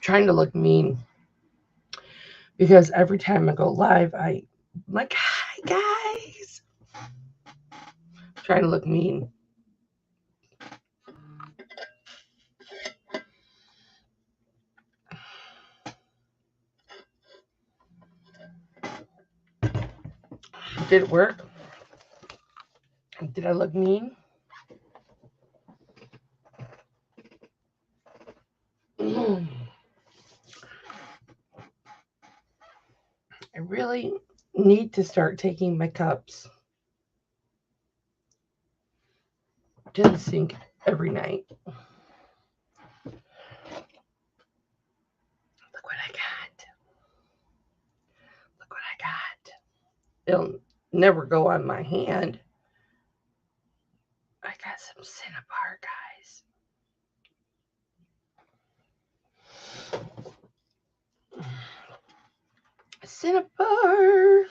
trying to look mean because every time I go live, I'm like, hi guys. Trying to look mean. Did it work? Did I look mean? I really need to start taking my cups to the sink every night. Look what I got. Look what I got. It'll never go on my hand. I got some Cinnabar, guys. Cinnabar.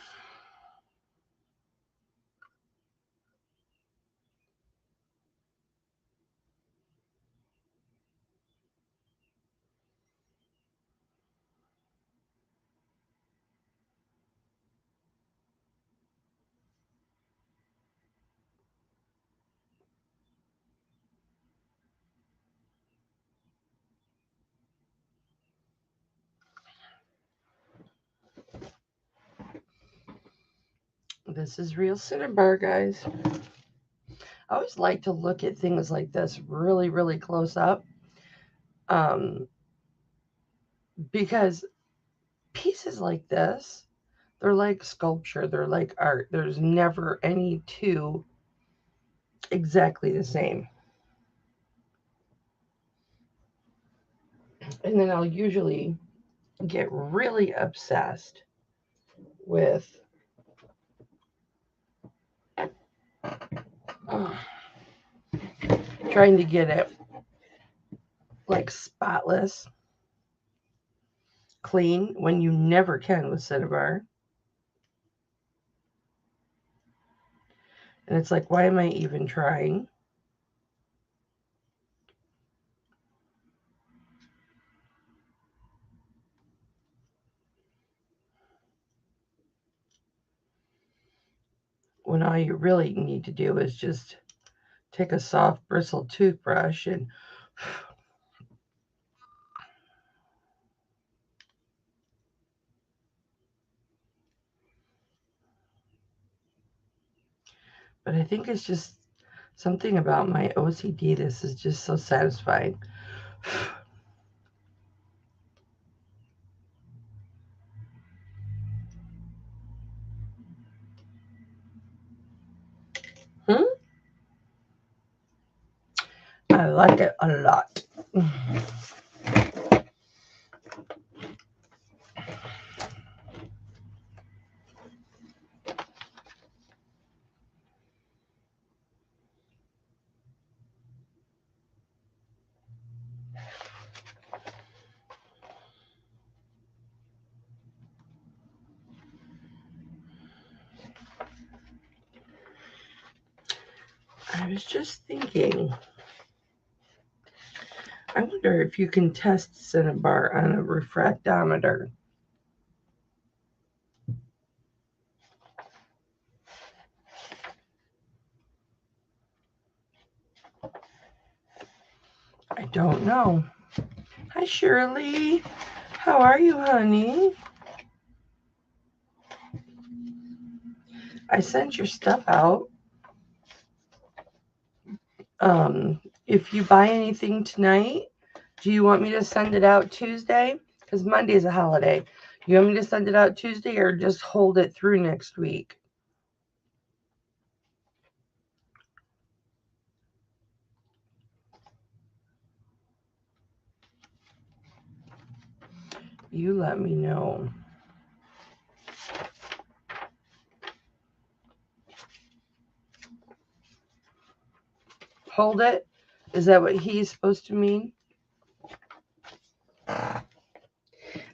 This is real Cinnabar, guys. I always like to look at things like this really, really close up. Because pieces like this, they're like sculpture, they're like art. There's never any two exactly the same. And then I'll usually get really obsessed with trying to get it like spotless, clean, when you never can with Cinnabar. And it's like, why am I even trying? When all you really need to do is just take a soft bristle toothbrush and but I think it's just something about my OCD. This is just so satisfying. Hmm? I like it a lot. I was just thinking, I wonder if you can test Cinnabar on a refractometer. I don't know. Hi, Shirley. How are you, honey? I sent your stuff out. If you buy anything tonight, do you want me to send it out Tuesday? Because Monday's a holiday. You want me to send it out Tuesday or just hold it through next week? You let me know. Hold it? Is that what he's supposed to mean? I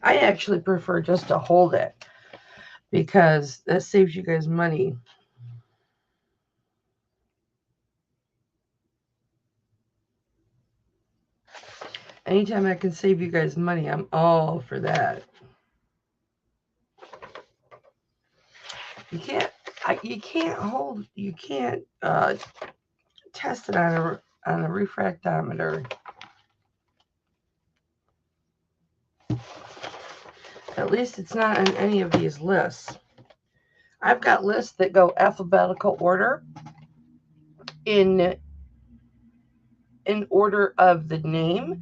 actually prefer just to hold it because that saves you guys money. Anytime I can save you guys money, I'm all for that. You can't test it on a refractometer. At least it's not on any of these lists. I've got lists that go alphabetical order in order of the name,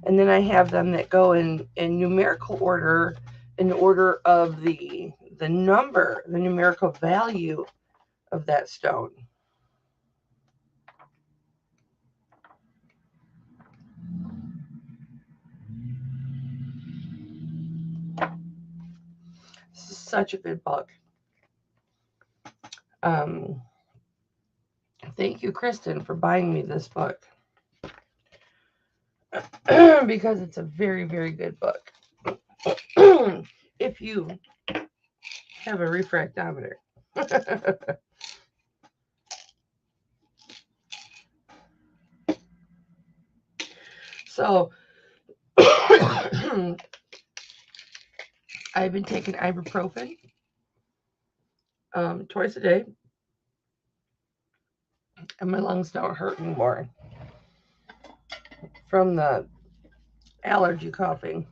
and then I have them that go in numerical order in order of the number, the numerical value of that stone. This is such a good book. Thank you, Kristen, for buying me this book. Because it's a very, very good book. If you have a refractometer. So, I've been taking ibuprofen twice a day, and my lungs don't hurt anymore from the allergy coughing.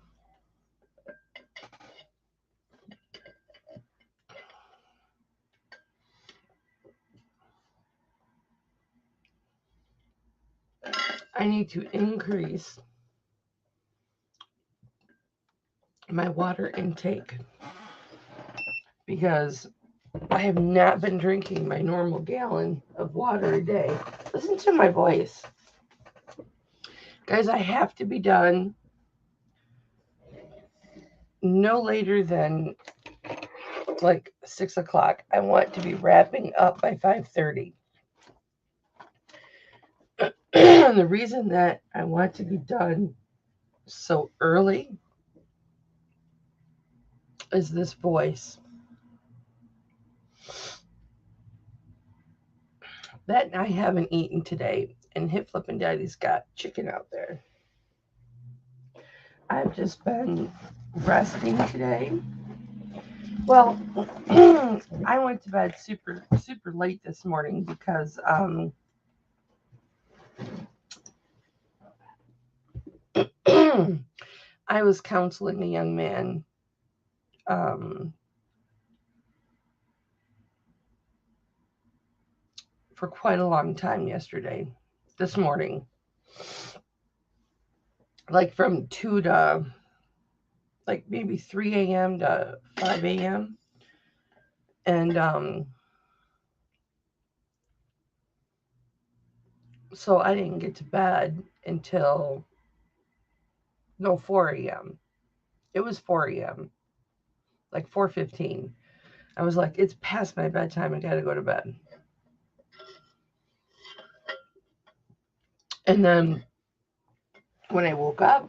I need to increase my water intake because I have not been drinking my normal gallon of water a day. Listen to my voice. Guys, I have to be done no later than like 6 o'clock. I want to be wrapping up by 5:30. The reason that I want to be done so early is this voice. That I haven't eaten today, and Hipflippin Daddy's got chicken out there. I've just been resting today. Well, I went to bed super late this morning because I was counseling a young man for quite a long time this morning. Like from 2 to like maybe 3 a.m. to 5 a.m. And so I didn't get to bed until 4 a.m. It was 4 a.m. Like 4:15. I was like, it's past my bedtime. I gotta go to bed. And then when I woke up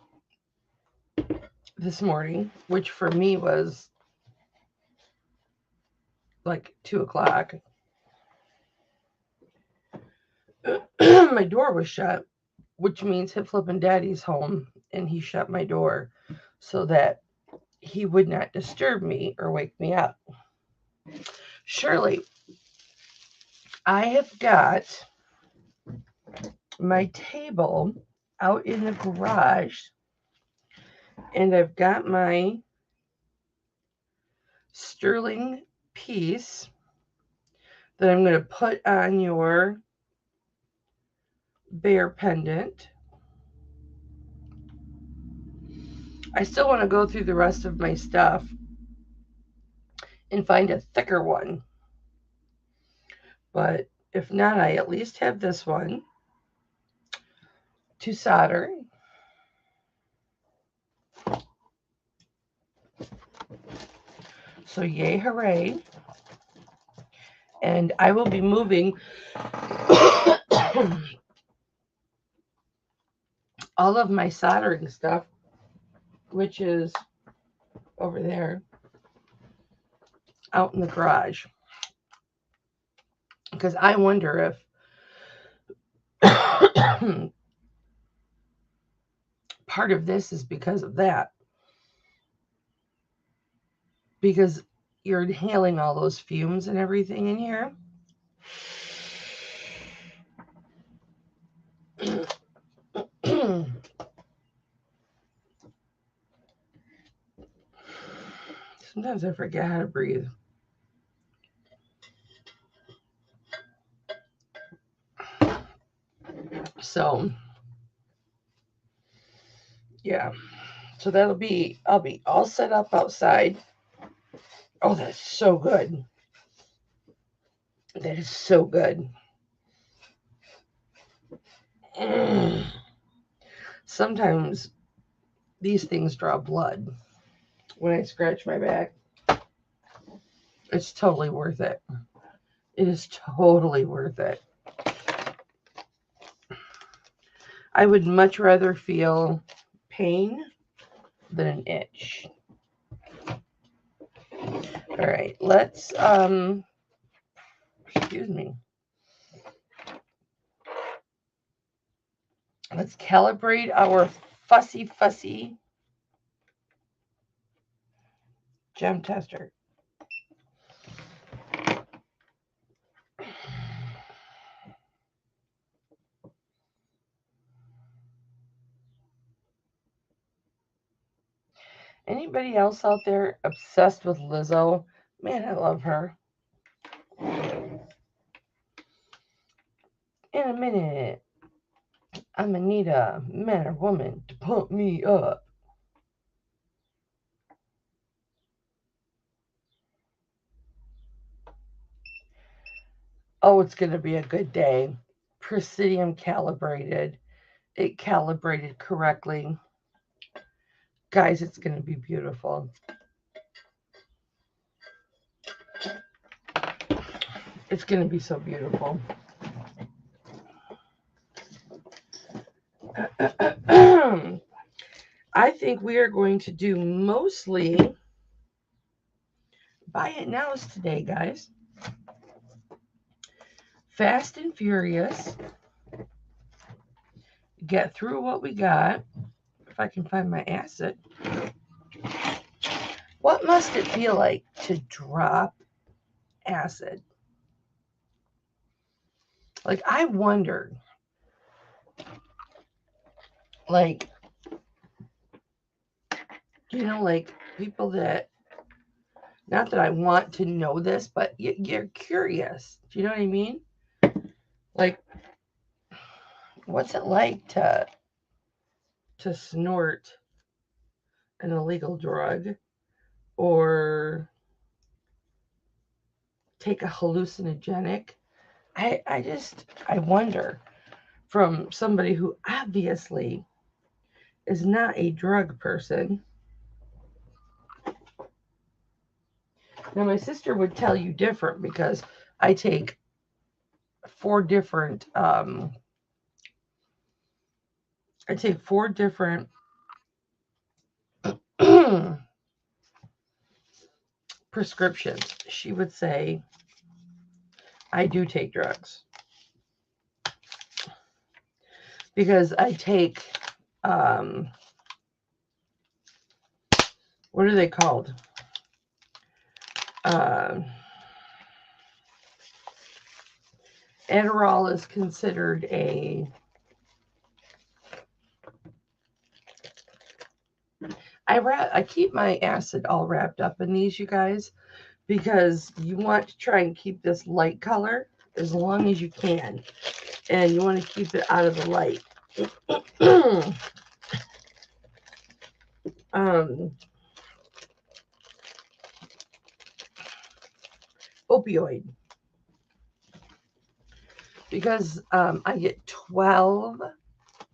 this morning, which for me was like 2 o'clock, my door was shut, which means Hipflippin Daddy's home, and he shut my door so that he would not disturb me or wake me up. Shirley, I have got my table out in the garage, and I've got my sterling piece that I'm going to put on your bear pendant. I still want to go through the rest of my stuff and find a thicker one. But if not, I at least have this one to solder. So yay, hooray. And I will be moving all of my soldering stuff, which is over there, out in the garage. Because I wonder if part of this is because of that. Because you're inhaling all those fumes and everything in here. Sometimes I forget how to breathe. So, yeah. So I'll be all set up outside. Oh, that's so good. That is so good. Mm. Sometimes these things draw blood when I scratch my back. It's totally worth it. It is totally worth it. I would much rather feel pain than an itch. All right, let's excuse me. Let's calibrate our fussy gem tester. Anybody else out there obsessed with Lizzo? Man, I love her. In a minute, I'm gonna need a man or woman to pump me up. Oh, it's gonna be a good day. Presidium calibrated. It calibrated correctly. Guys, it's gonna be beautiful. It's gonna be so beautiful. I think we are going to do mostly buy it nows today, guys. Fast and furious. Get through what we got. If I can find my acid. What must it feel like to drop acid? Like, I wondered, like, like people that, not that I want to know this, but you're curious. Do you know what I mean? Like, what's it like to snort an illegal drug or take a hallucinogenic? I wonder, from somebody who obviously is not a drug person. Now, my sister would tell you different because I take 4 different prescriptions. She would say I do take drugs because I take what are they called? Adderall is considered a I keep my acid all wrapped up in these, you guys, because you want to try and keep this light color as long as you can, and you want to keep it out of the light. Opioid, because I get 12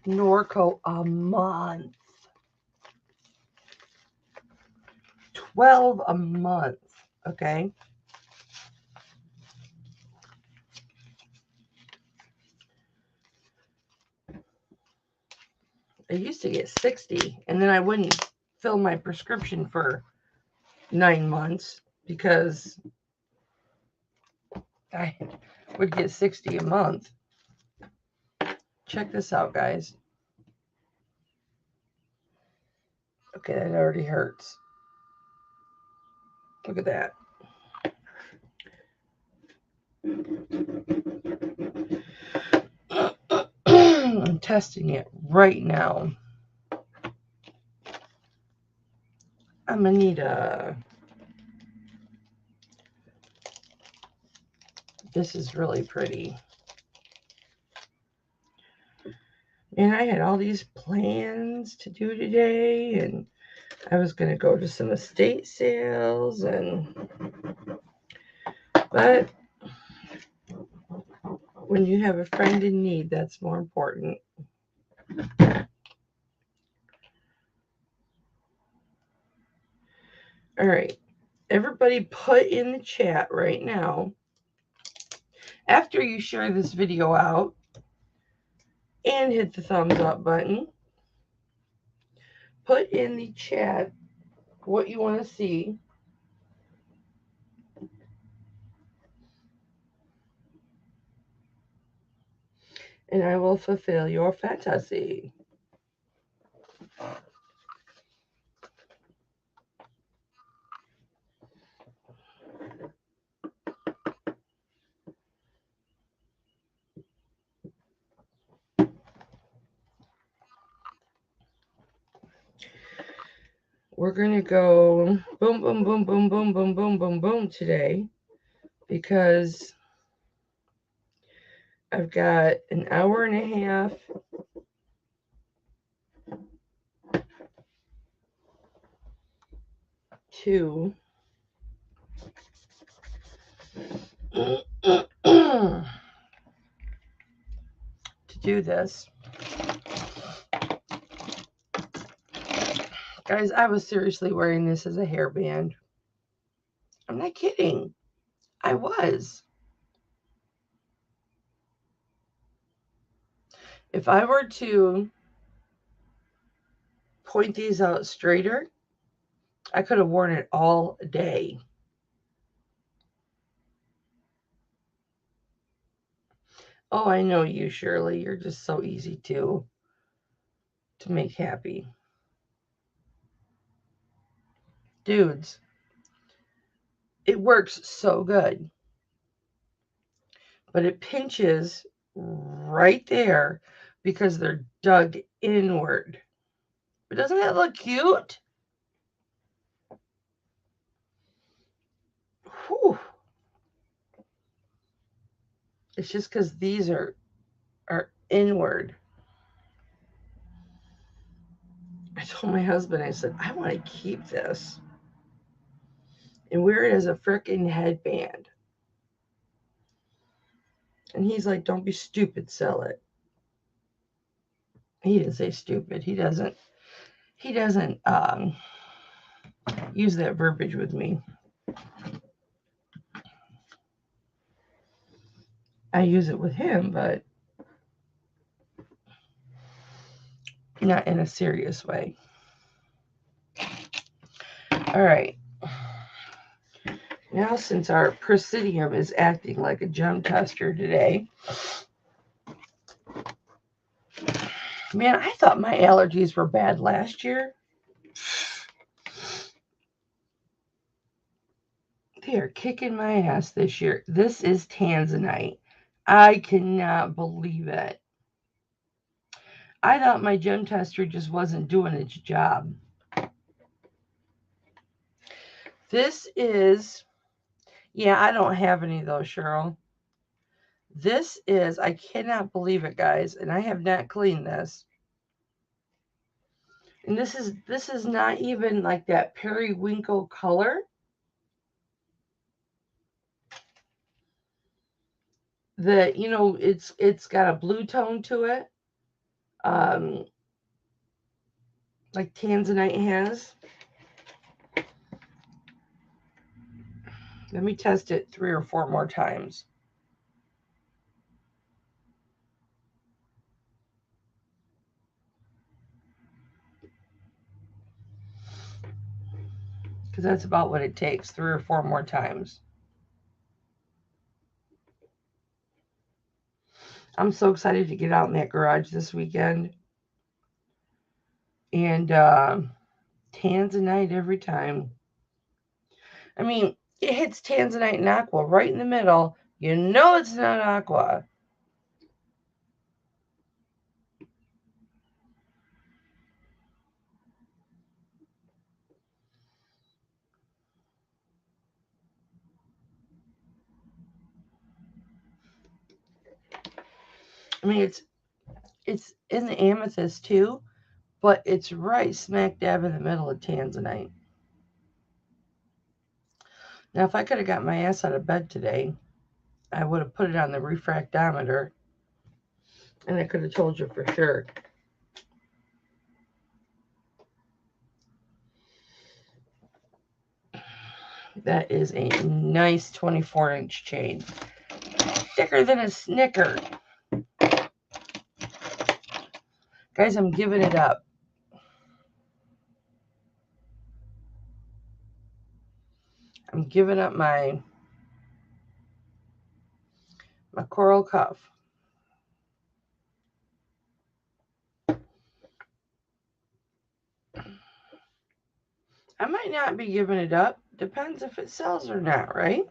Norco a month. 12 a month, okay? I used to get 60, and then I wouldn't fill my prescription for 9 months because I would get 60 a month. Check this out, guys. Okay, that already hurts. Look at that. I'm testing it right now. I'm gonna need a. This is really pretty. And I had all these plans to do today, and I was gonna go to some estate sales, but when you have a friend in need, that's more important. All right, everybody put in the chat right now, after you share this video out and hit the thumbs up button, put in the chat what you want to see. And I will fulfill your fantasy. We're going to go boom, boom, boom, boom, boom, boom, boom, boom, boom today, because I've got an hour and a half to do this. Guys, I was seriously wearing this as a hairband. I'm not kidding. I was. If I were to point these out straighter, I could have worn it all day. Oh, I know you, Shirley. You're just so easy to make happy. Dudes, it works so good. But it pinches right there because they're dug inward. But doesn't that look cute? Whew. It's just because these are inward. I told my husband, I said, I want to keep this and wear it as a frickin' headband. And he's like, don't be stupid, sell it. He didn't say stupid. He doesn't use that verbiage with me. I use it with him, but not in a serious way. All right. Now, since our Presidium is acting like a gem tester today, man, I thought my allergies were bad last year. They are kicking my ass this year. This is Tanzanite. I cannot believe it. I thought my gem tester just wasn't doing its job. This is, yeah, I don't have any of those, Cheryl. This is, I cannot believe it, guys, and I have not cleaned this. And this is not even like that periwinkle color. The, you know, it's got a blue tone to it. Like Tanzanite has. Let me test it 3 or 4 more times. Because that's about what it takes, 3 or 4 more times. I'm so excited to get out in that garage this weekend. And Tanzanite every time. I mean, it hits Tanzanite and aqua right in the middle. You know it's not aqua. I mean, it's in the amethyst too, but it's right smack dab in the middle of Tanzanite. Now, if I could have got my ass out of bed today, I would have put it on the refractometer, and I could have told you for sure. That is a nice 24-inch chain. Thicker than a Snicker. Guys, I'm giving it up. I'm giving up my coral cuff. I might not be giving it up. Depends if it sells or not, right?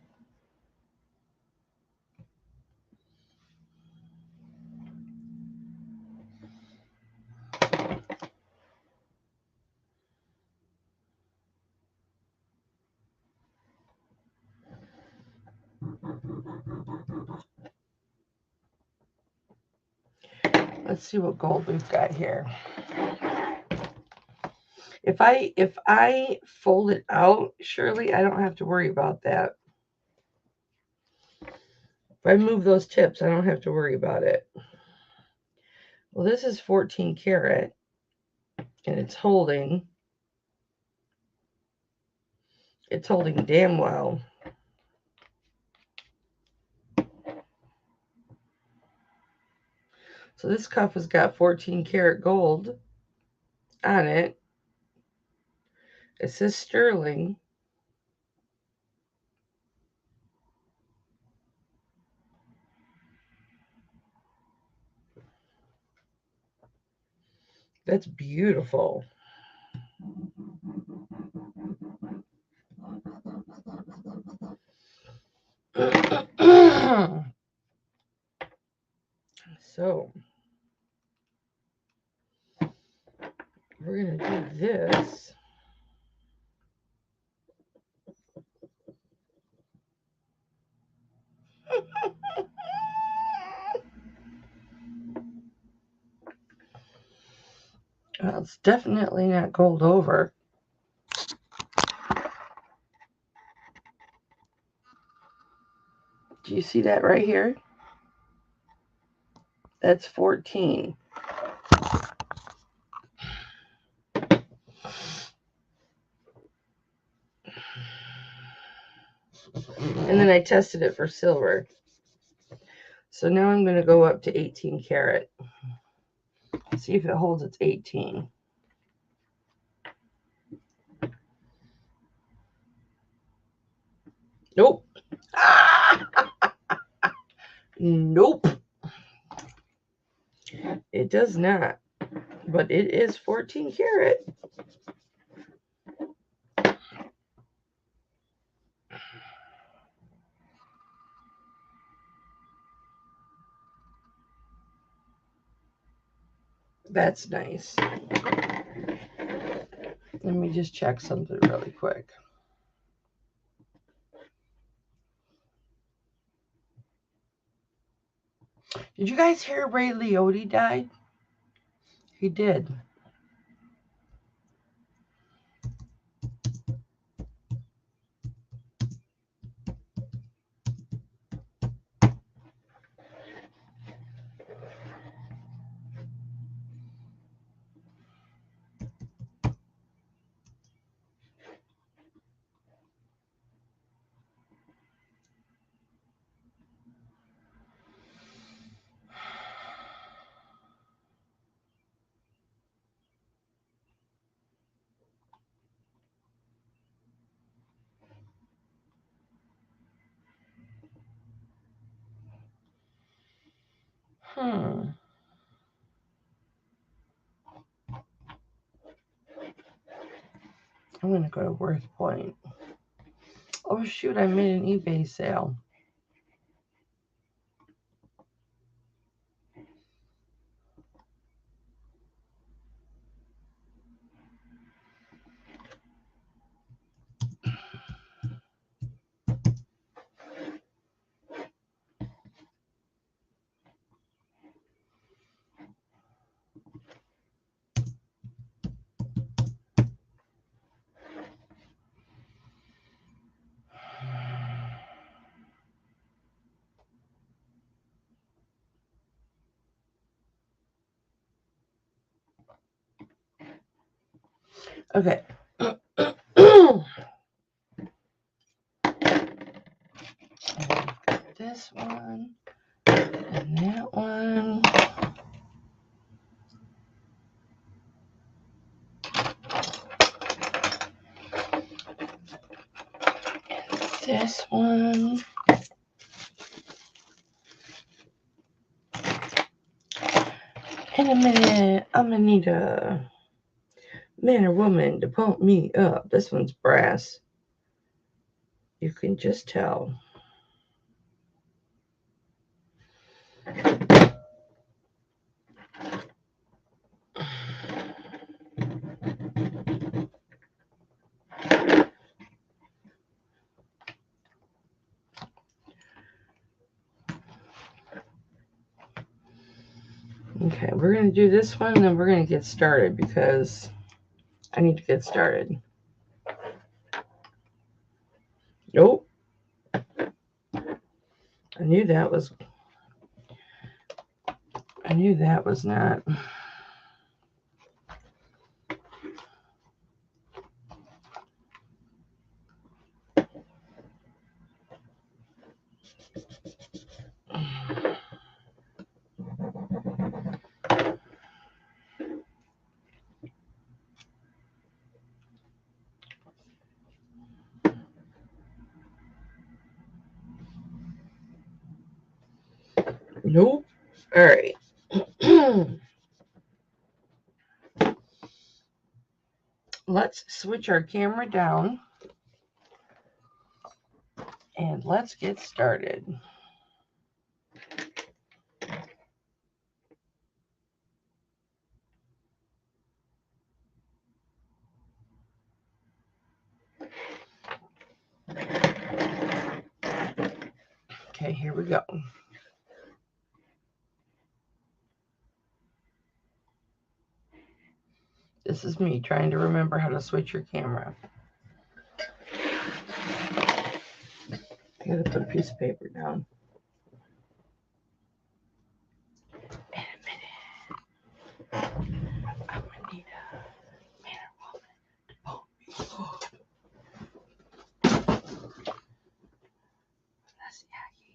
Let's see what gold we've got here. If I fold it out, surely I don't have to worry about that. If I move those tips, I don't have to worry about it. Well, this is 14 karat, and it's holding damn well. So this cuff has got 14 karat gold on it. It says sterling. That's beautiful. So we're going to do this. Well, it's definitely not gold over. Do you see that right here? That's 14. And then I tested it for silver. So now I'm going to go up to 18 karat. See if it holds its 18. Nope. Nope. It does not. But it is 14 karat. That's nice. Let me just check something really quick. Did you guys hear Ray Liotta died? He did. I'm going to go to Worth Point. Oh, shoot, I made an eBay sale. Okay. This one and that one. This one. In a minute, I'm going to need a man or woman to pump me up. This one's brass. You can just tell. Okay, we're going to do this one, and then we're going to get started because I need to get started. Nope. I knew that was not. Nope. All right. Let's switch our camera down and let's get started. Okay, here we go. This is me trying to remember how to switch your camera. I gotta put a piece of paper down. In a minute, I'm gonna need a man or woman to pump me up. Let's see how you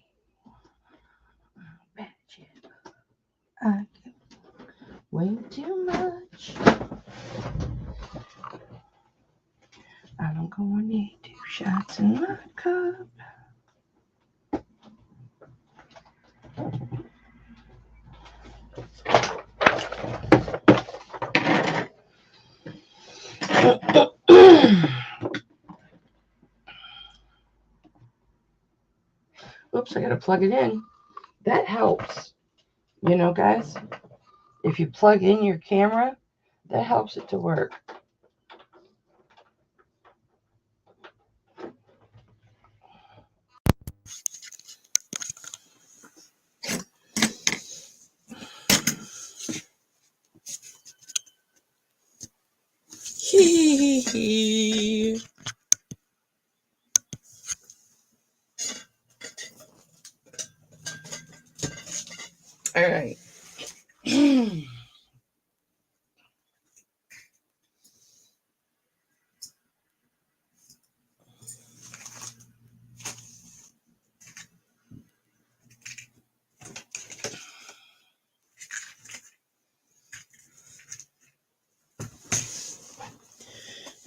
batch it. I give way too much. I'm gonna need 2 shots in my cup. Oops, I gotta plug it in. That helps. You know, guys, if you plug in your camera, that helps it to work. All right.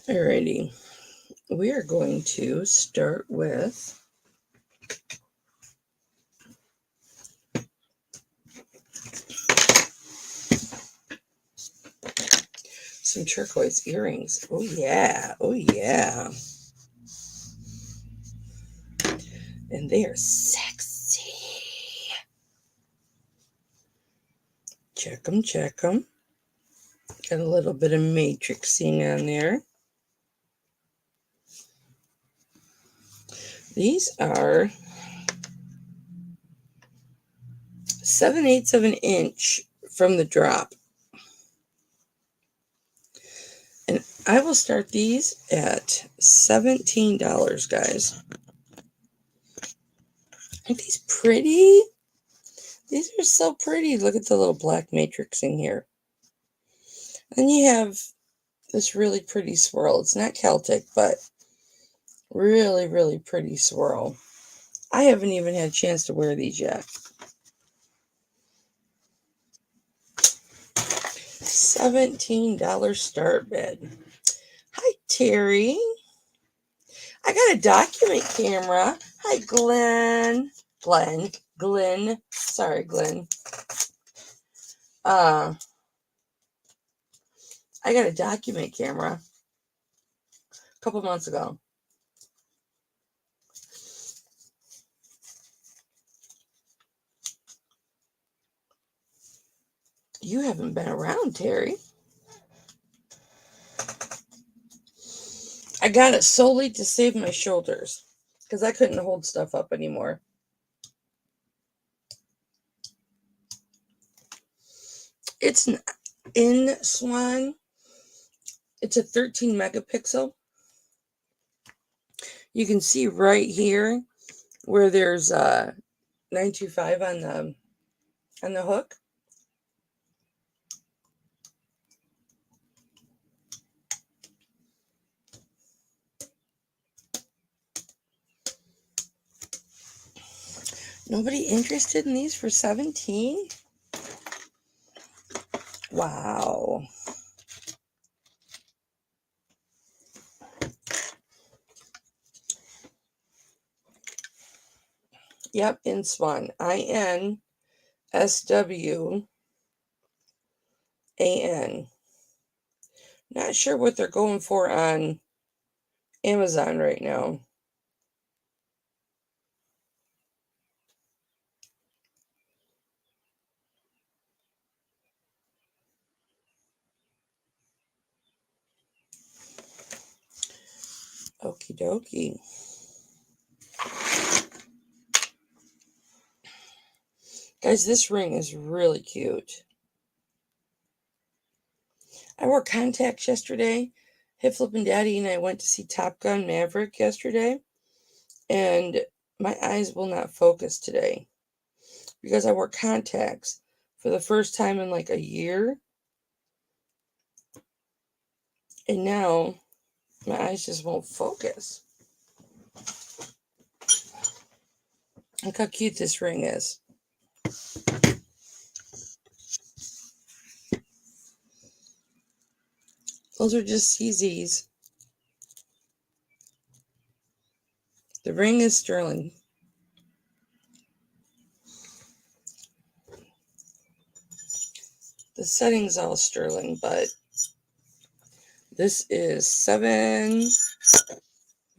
Alrighty. We are going to start with some turquoise earrings. Oh, yeah. Oh, yeah. And they are sexy. Check them, check them. Got a little bit of matrixing on there. These are 7/8 of an inch from the drop. And I will start these at $17, guys. Aren't these pretty? These are so pretty. Look at the little black matrixing here. Then you have this really pretty swirl. It's not Celtic, but really, really pretty swirl. I haven't even had a chance to wear these yet. $17 start bid. Hi, Terry. I got a document camera. Hi, Glenn. Glenn. Sorry, Glenn. I got a document camera a couple months ago. You haven't been around, Terry. I got it solely to save my shoulders because I couldn't hold stuff up anymore. It's an InSwan. It's a 13 megapixel. You can see right here where there's 925 on the hook. Nobody interested in these for 17? Wow. Yep, InSwan. INSWAN. Not sure what they're going for on Amazon right now. Okie dokie. Guys, this ring is really cute. I wore contacts yesterday. Hipflippin Daddy and I went to see Top Gun Maverick yesterday. And my eyes will not focus today because I wore contacts for the first time in like a year. And now my eyes just won't focus. Look how cute this ring is. Those are just CZs. The ring is sterling. The setting's all sterling, but this is 7.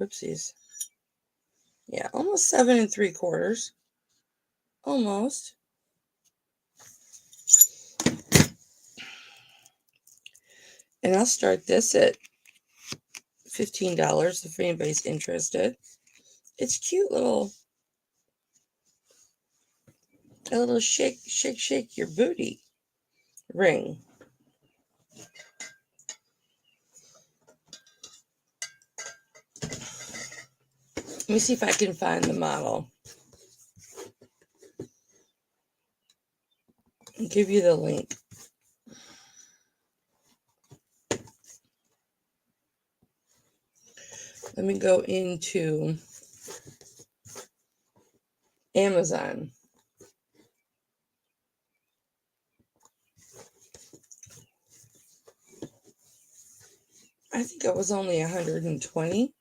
Whoopsies. Yeah, almost 7 3/4. Almost. And I'll start this at $15 if anybody's interested. It's cute little, a little shake your booty ring. Let me see if I can find the model. I'll give you the link. Let me go into Amazon. I think it was only $120.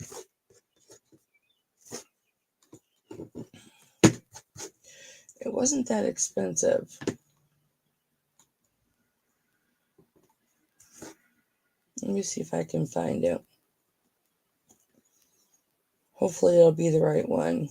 It wasn't that expensive. Let me see if I can find it. Hopefully it'll be the right one.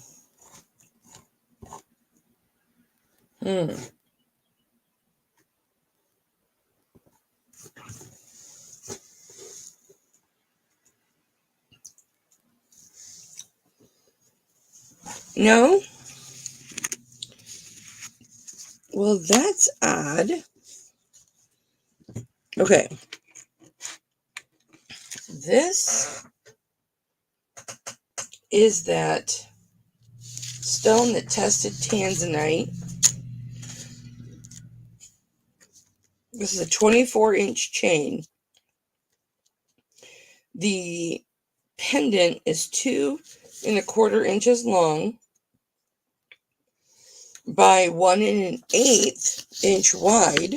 No? Well, that's odd. Okay. This is that stone that tested tanzanite. This is a 24-inch chain. The pendant is 2¼ inches long by 1⅛ inch wide.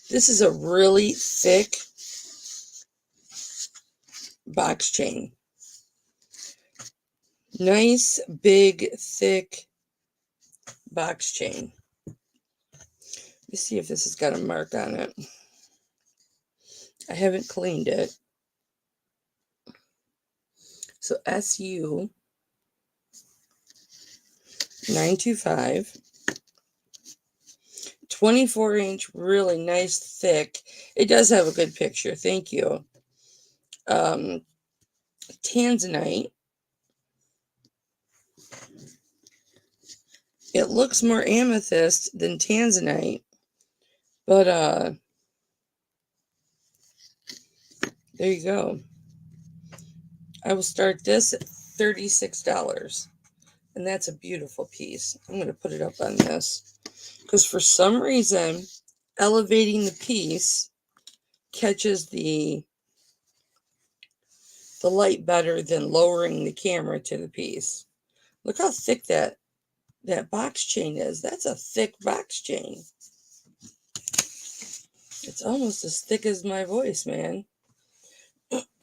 This is a really thick box chain. Nice, big, thick box chain. Let's see if this has got a mark on it. I haven't cleaned it. So SU 925. 24-inch, really nice, thick. It does have a good picture. Thank you. Tanzanite. It looks more amethyst than tanzanite, but there you go. I will start this at $36, and that's a beautiful piece. I'm going to put it up on this because for some reason, elevating the piece catches the light better than lowering the camera to the piece. Look how thick that box chain is. That's a thick box chain. It's almost as thick as my voice, man.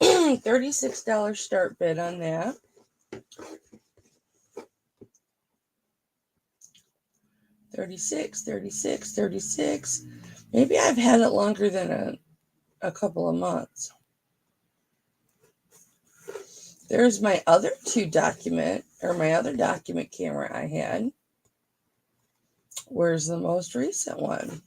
$36 start bid on that. $36. Maybe I've had it longer than a couple of months. There's my other my other document camera I had. Where's the most recent one?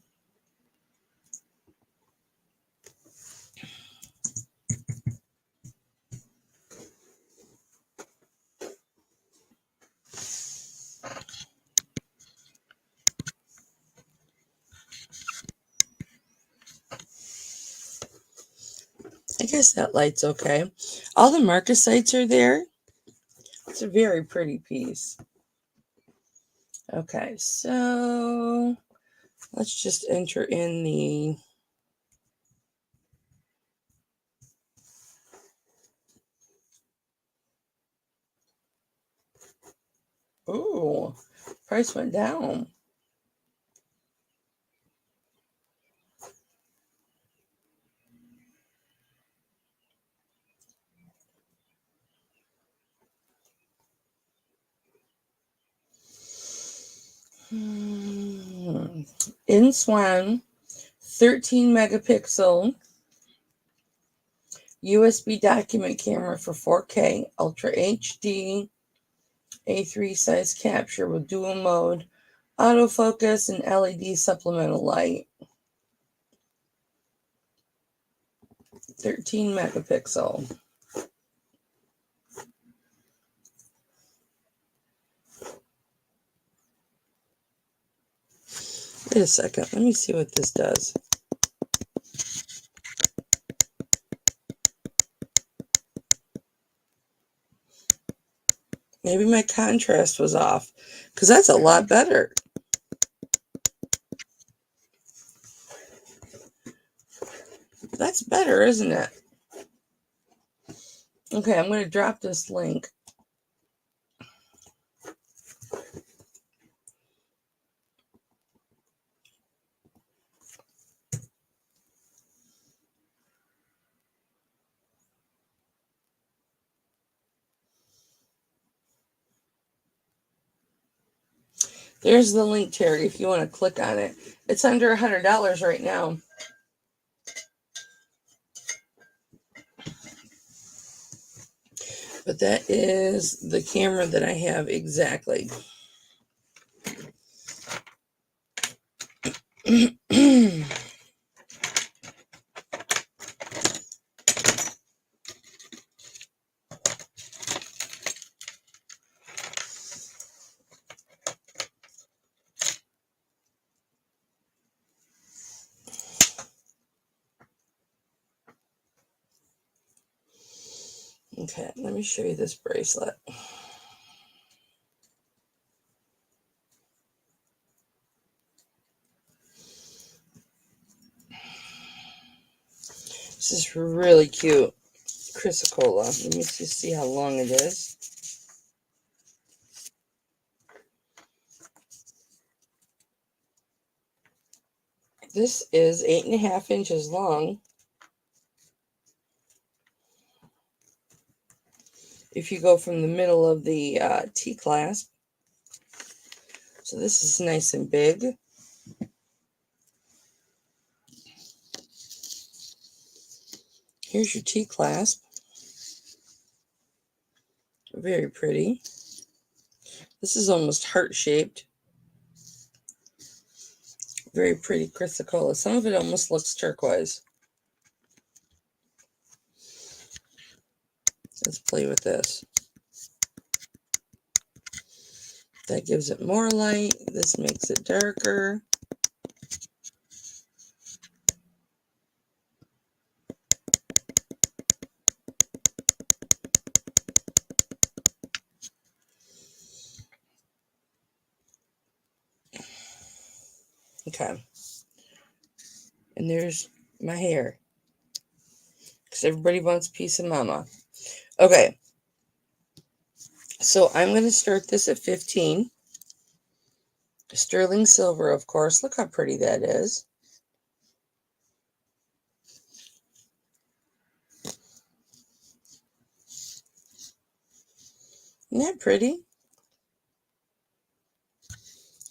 I guess that light's okay. All the marcasites are there. It's a very pretty piece. Okay, so let's just enter in the ooh, price went down. InSwan 13 megapixel USB document camera for 4K Ultra HD A3 size capture with dual mode autofocus and LED supplemental light. 13 megapixel. Wait a second. Let me see what this does. Maybe my contrast was off, because that's a lot better. That's better, isn't it? Okay, I'm going to drop this link. There's the link, Terry, if you want to click on it. It's under $100 right now. But that is the camera that I have exactly. Okay, let me show you this bracelet. This is really cute. Chrysocolla. Let me just see how long it is. This is 8.5 inches long. If you go from the middle of the T-clasp. So this is nice and big. Here's your T-clasp. Very pretty. This is almost heart-shaped. Very pretty chrysocolla. Some of it almost looks turquoise. Let's play with this. That gives it more light. This makes it darker. Okay. And there's my hair. Because everybody wants a piece of mama. Okay. So I'm going to start this at 15. Sterling silver, of course. Look how pretty that is. Isn't that pretty?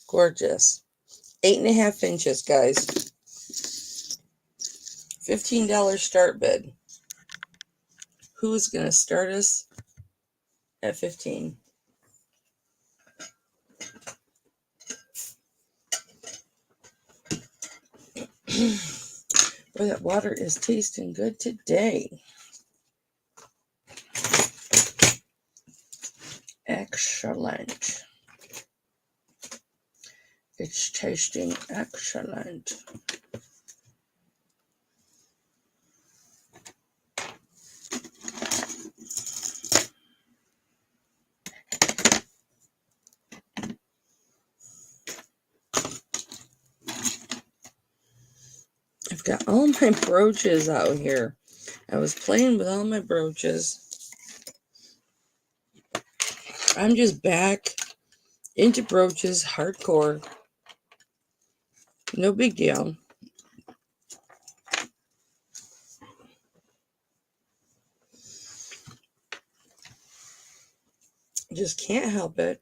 Gorgeous. 8.5 inches, guys. $15 start bid. Who's going to start us at 15? Boy, that water is tasting good today. Excellent. It's tasting excellent. I've got all my brooches out here. I was playing with all my brooches. I'm just back into brooches, hardcore. No big deal. Just can't help it.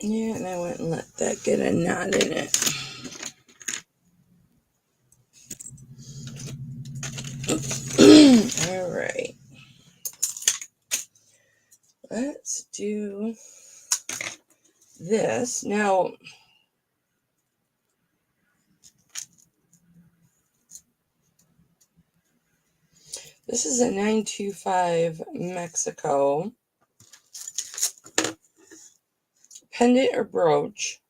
Yeah, and I went and let that get a knot in it. All right. Let's do this. Now, this is a 925 Mexico pendant or brooch.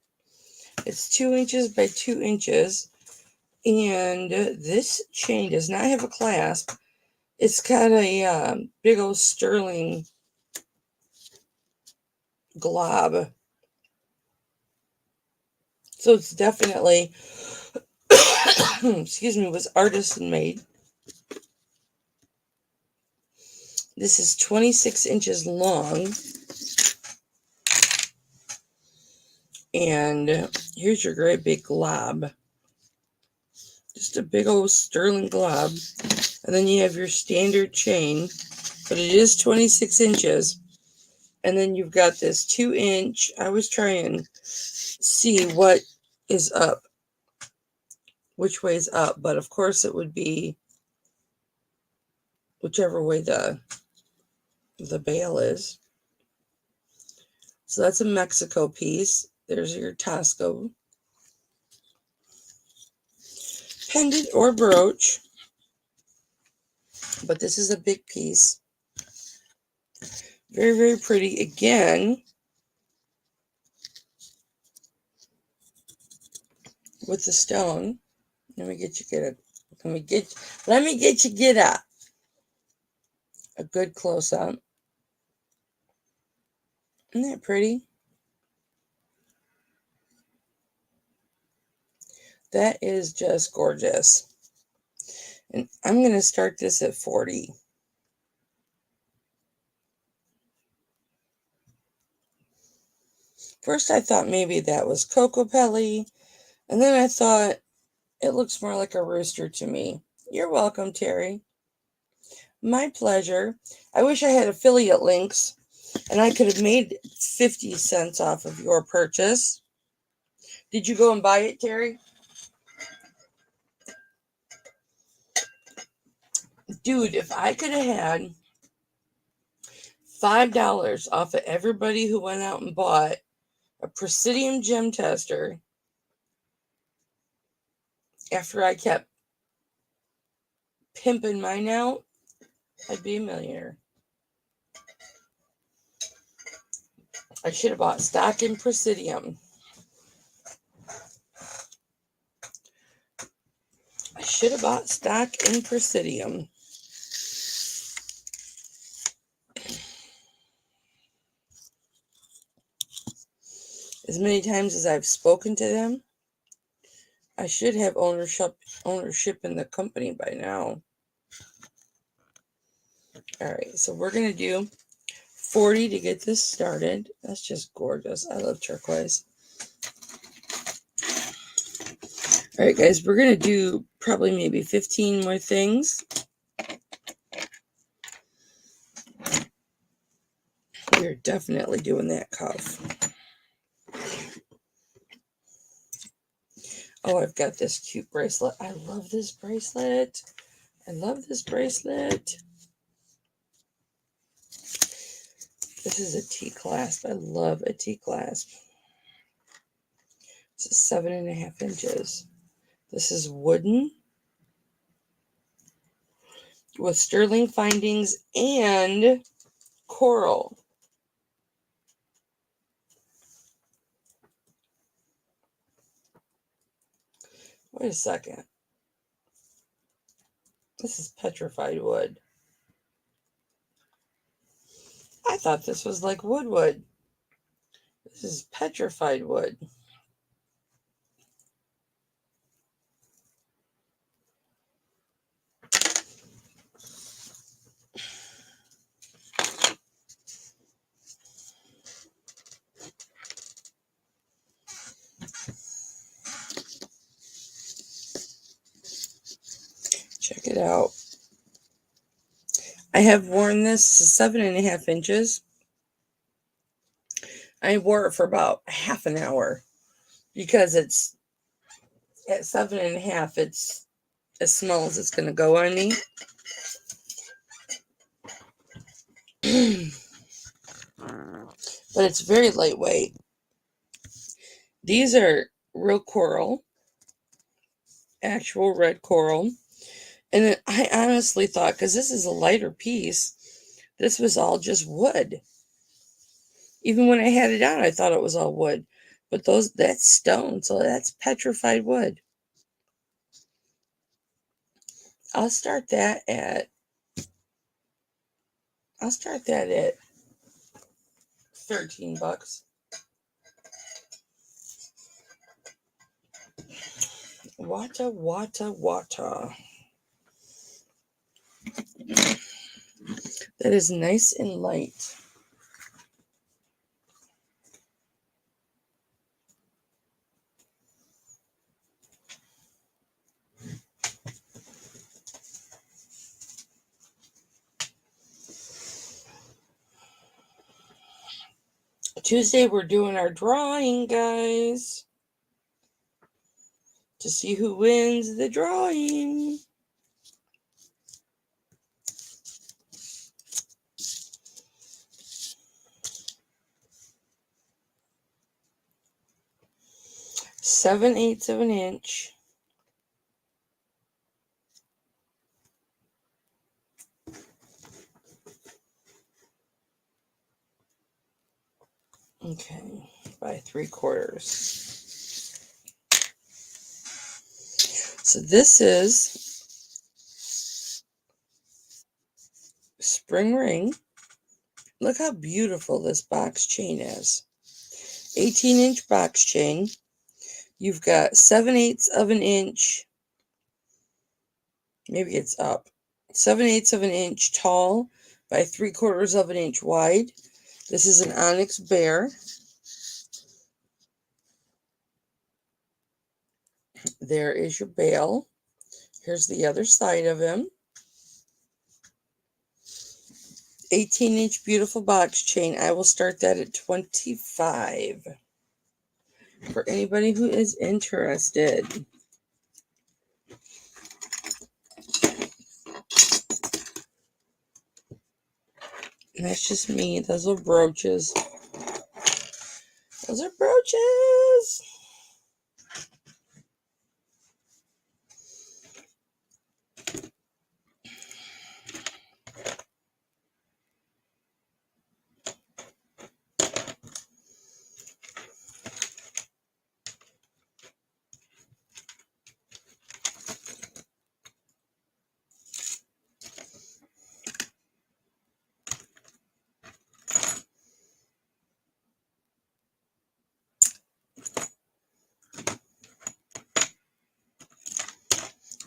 It's 2 inches by 2 inches. And this chain does not have a clasp. It's got a big old sterling glob. So it's definitely, excuse me, was artisan made. This is 26 inches long. And here's your great big glob. Just a big old sterling glob. And then you have your standard chain, but it is 26 inches. And then you've got this 2-inch. I was trying to see what is up, which way is up, but of course it would be whichever way the bail is. So that's a Mexico piece. There's your Tosco pendant or brooch. But this is a big piece. Very, very pretty. Again, with the stone. Let me get a good close up. Isn't that pretty? That is just gorgeous. And I'm going to start this at 40. First I thought maybe that was Coco Pelli, and then I thought it looks more like a rooster to me. You're welcome, Terry. My pleasure. I wish I had affiliate links and I could have made 50 cents off of your purchase. Did you go and buy it, Terry? Dude, if I could have had $5 off of everybody who went out and bought a Presidium gem tester after I kept pimping mine out, I'd be a millionaire. I should have bought stock in Presidium. As many times as I've spoken to them, I should have ownership in the company by now. All right, so we're going to do 40 to get this started. That's just gorgeous. I love turquoise. All right, guys, we're going to do probably maybe 15 more things. We're definitely doing that cuff. Oh, I've got this cute bracelet. I love this bracelet. This is a T-clasp. I love a T-clasp. This is 7.5 inches. This is wooden with sterling findings and coral. Wait a second. This is petrified wood. I thought this was like wood. This is petrified wood. Check it out. I have worn this 7.5 inches. I wore it for about half an hour because it's at 7.5. It's as small as it's going to go on me. But it's very lightweight. These are real coral, actual red coral. And I honestly thought, because this is a lighter piece, this was all just wood. Even when I had it on, I thought it was all wood. But that's stone, so that's petrified wood. I'll start that at $13. Wata. that is nice and light. Tuesday, we're doing our drawing, guys, to see who wins the drawing. Seven-eighths of an inch. Okay, by 3/4. So this is spring ring. Look how beautiful this box chain is. 18-inch box chain. You've got 7/8 of an inch. Maybe it's up. 7/8 of an inch tall by 3/4 of an inch wide. This is an onyx bear. There is your bail. Here's the other side of him. 18-inch beautiful box chain. I will start that at $25 for anybody who is interested. And that's just me. Those are brooches. Those are brooches.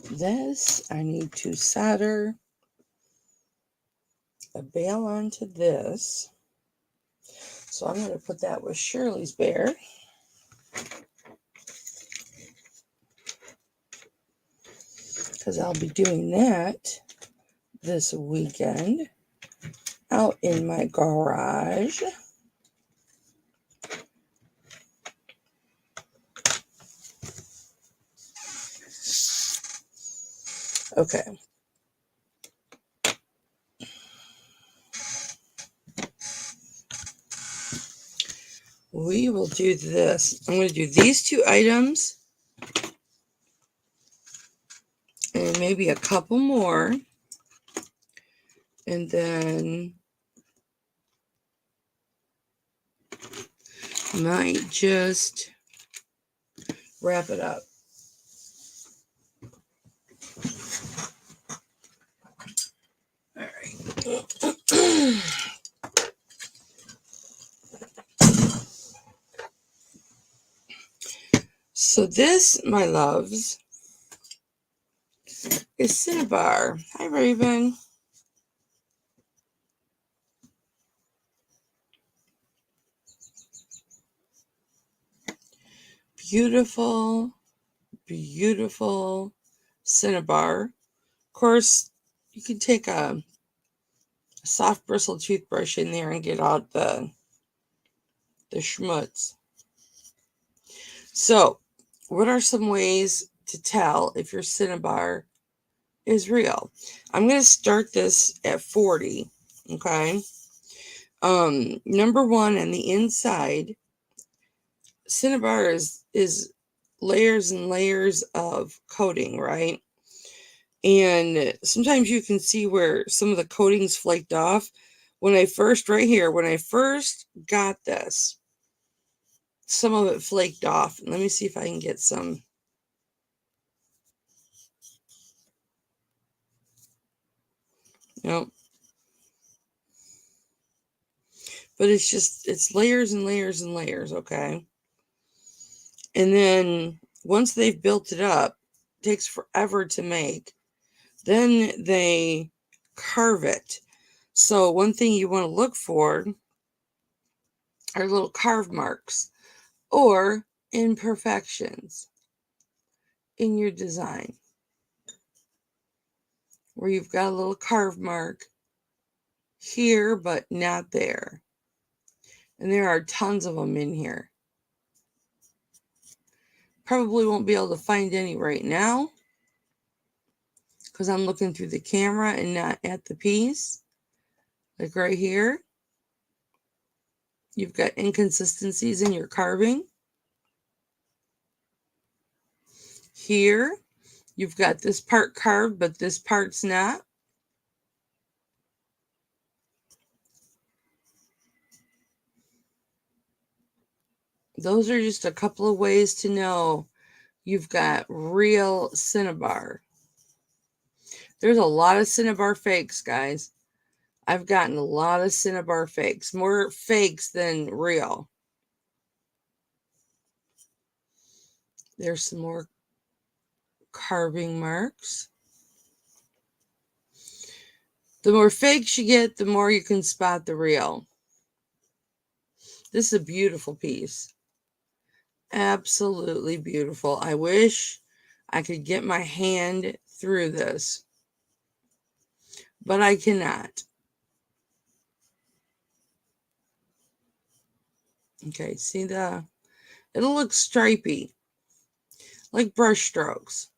This, I need to solder a bail onto this. So I'm going to put that with Shirley's bear. Because I'll be doing that this weekend out in my garage. Okay. We will do this. I'm going to do these two items and maybe a couple more. And then might just wrap it up. All right. So this, my loves, is Cinnabar. Hi, Raven. Beautiful, beautiful Cinnabar. Of course, you can take a soft bristle toothbrush in there and get out the schmutz. So, what are some ways to tell if your Cinnabar is real? I'm going to start this at 40, okay? Number one, on the inside, Cinnabar is layers and layers of coating, right? And sometimes you can see where some of the coatings flaked off. When I first got this, some of it flaked off. Let me see if I can get some. Nope. But it's layers and layers and layers, okay? And then once they've built it up, it takes forever to make. Then they carve it. So one thing you want to look for are little carve marks or imperfections in your design, where you've got a little carve mark here but not there. And there are tons of them in here. Probably won't be able to find any right now because I'm looking through the camera and not at the piece. Like right here, you've got inconsistencies in your carving. Here, you've got this part carved, but this part's not. Those are just a couple of ways to know you've got real Cinnabar. There's a lot of Cinnabar fakes, guys. I've gotten a lot of Cinnabar fakes, more fakes than real. There's some more carving marks. The more fakes you get, the more you can spot the real. This is a beautiful piece. Absolutely beautiful. I wish I could get my hand through this, but I cannot. Okay, see it'll look stripy, like brush strokes.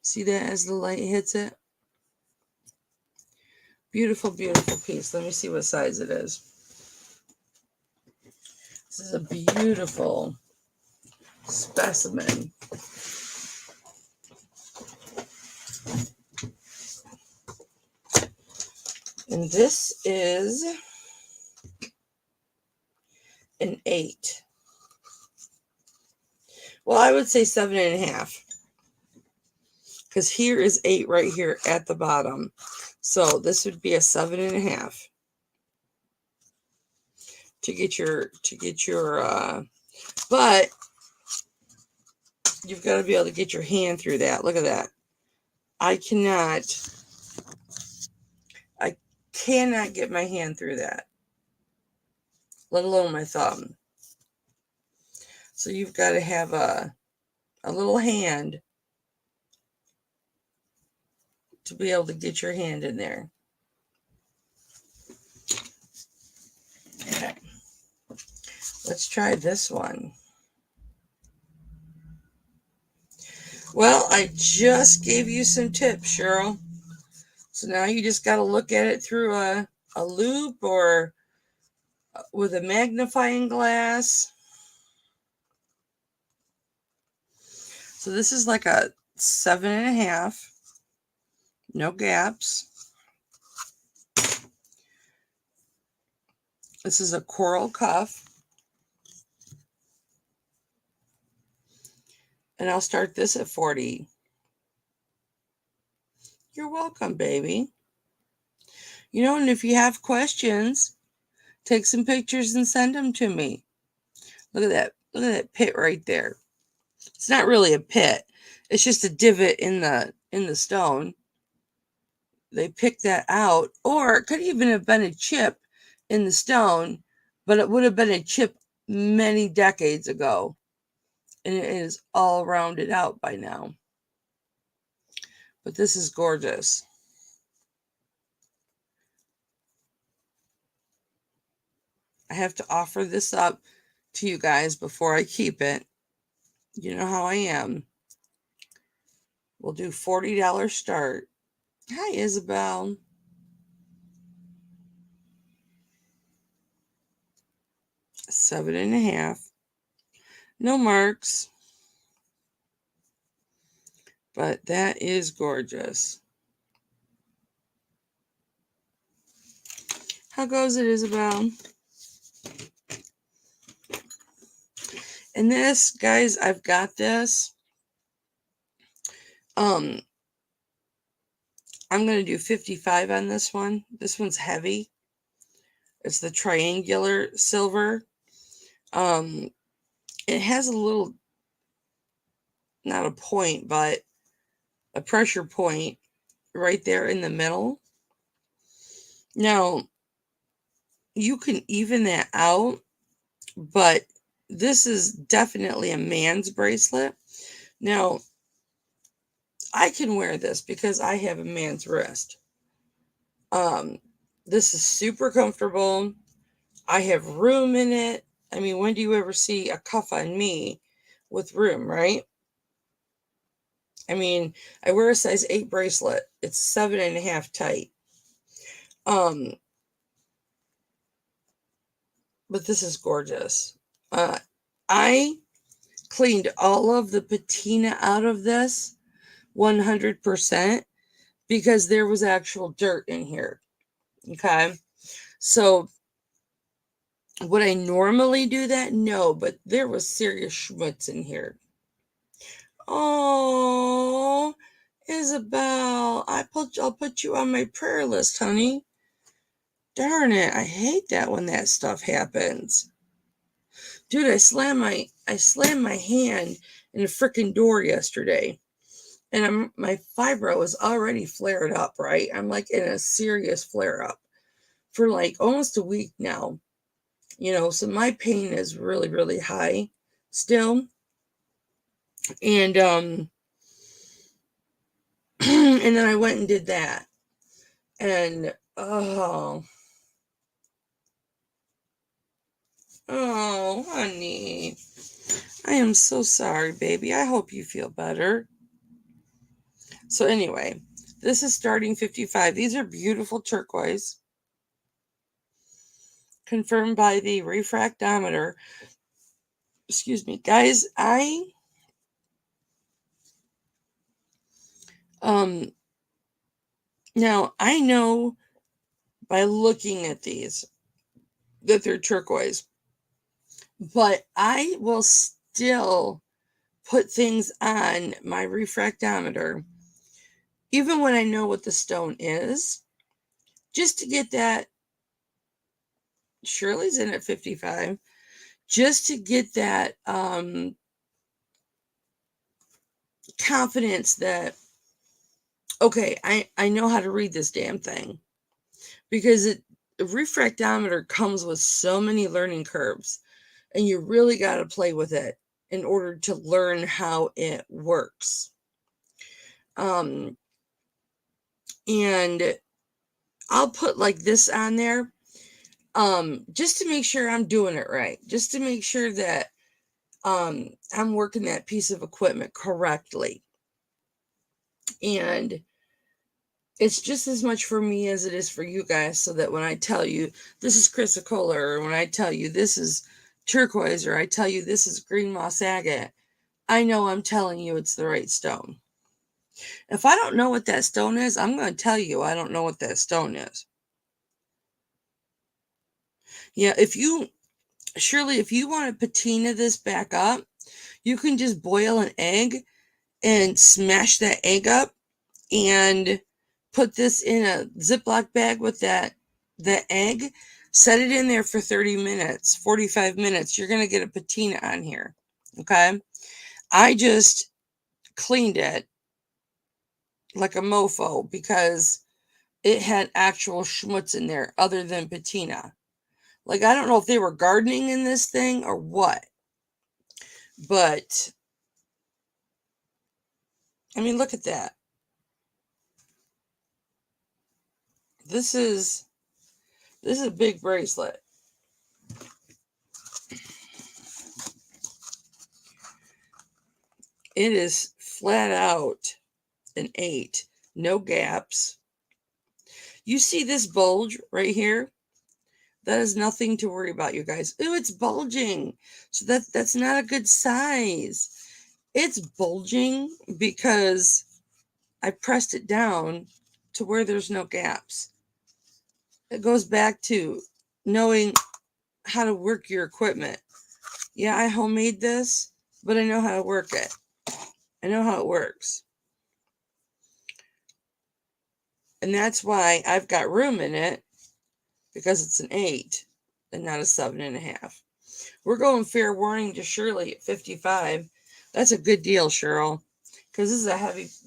See that as the light hits it? Beautiful, beautiful piece. Let me see what size it is. This is a beautiful specimen. And this is an 8. Well, I would say 7.5. Because here is 8 right here at the bottom. So this would be a 7.5. To get your but you've got to be able to get your hand through that. Look at that. I cannot get my hand through that, let alone my thumb. So you've got to have a little hand to be able to get your hand in there. Okay. Let's try this one. Well, I just gave you some tips, Cheryl. So now you just got to look at it through a loop or with a magnifying glass. So this is like a 7.5. No gaps. This is a coral cuff. And I'll start this at 40. You're welcome, baby. You know, and if you have questions, take some pictures and send them to me. Look at that. Look at that pit right there. It's not really a pit. It's just a divot in the stone. They picked that out. Or it could even have been a chip in the stone, but it would have been a chip many decades ago. And it is all rounded out by now. But this is gorgeous. I have to offer this up to you guys before I keep it. You know how I am. We'll do $40 start. Hi, Isabel. 7.5. No marks. But that is gorgeous. How goes it, Isabel? And this, guys, I've got this. I'm going to do 55 on this one. This one's heavy. It's the triangular silver. It has a little, not a point, but a pressure point right there in the middle. Now, you can even that out, but this is definitely a man's bracelet. Now, I can wear this because I have a man's wrist. This is super comfortable. I have room in it. I mean, when do you ever see a cuff on me with room, right? I mean, I wear a size 8 bracelet. It's 7.5 tight. But this is gorgeous. I cleaned all of the patina out of this 100% because there was actual dirt in here. Okay. So would I normally do that? No, but there was serious schmutz in here. Oh, Isabel, I'll put you on my prayer list, honey. Darn it, I hate that when that stuff happens. Dude, I slammed my hand in a freaking door yesterday. And my fibro is already flared up, right? I'm like in a serious flare up for like almost a week now. So my pain is really, really high still. And and then I went and did that. And oh, honey. I am so sorry, baby. I hope you feel better. So anyway, this is starting 55. These are beautiful turquoise. Confirmed by the refractometer. Excuse me, guys. Now I know by looking at these that they're turquoise, but I will still put things on my refractometer even when I know what the stone is, just to get that. Shirley's in at 55, just to get that confidence that, okay, I know how to read this damn thing, because the refractometer comes with so many learning curves, and you really got to play with it in order to learn how it works. And I'll put like this on there, just to make sure I'm doing it right, just to make sure that I'm working that piece of equipment correctly. And it's just as much for me as it is for you guys, so that when I tell you this is chrysocolla, or when I tell you this is turquoise, or I tell you this is green moss agate, I know I'm telling you it's the right stone. If I don't know what that stone is, I'm going to tell you I don't know what that stone is. Yeah, Shirley, if you want to patina this back up, you can just boil an egg and smash that egg up and put this in a Ziploc bag with the egg, set it in there for 30 minutes, 45 minutes. You're going to get a patina on here. Okay. I just cleaned it like a mofo because it had actual schmutz in there other than patina. Like, I don't know if they were gardening in this thing or what, but I mean, look at that. This is a big bracelet. It is flat out an 8, no gaps. You see this bulge right here? That is nothing to worry about, you guys. Ooh, it's bulging. So that's not a good size. It's bulging because I pressed it down to where there's no gaps. It goes back to knowing how to work your equipment. Yeah, I homemade this, but I know how to work it. I know how it works. And that's why I've got room in it, because it's an 8 and not a 7.5. We're going fair warning to Shirley at 55. That's a good deal, Cheryl. Because this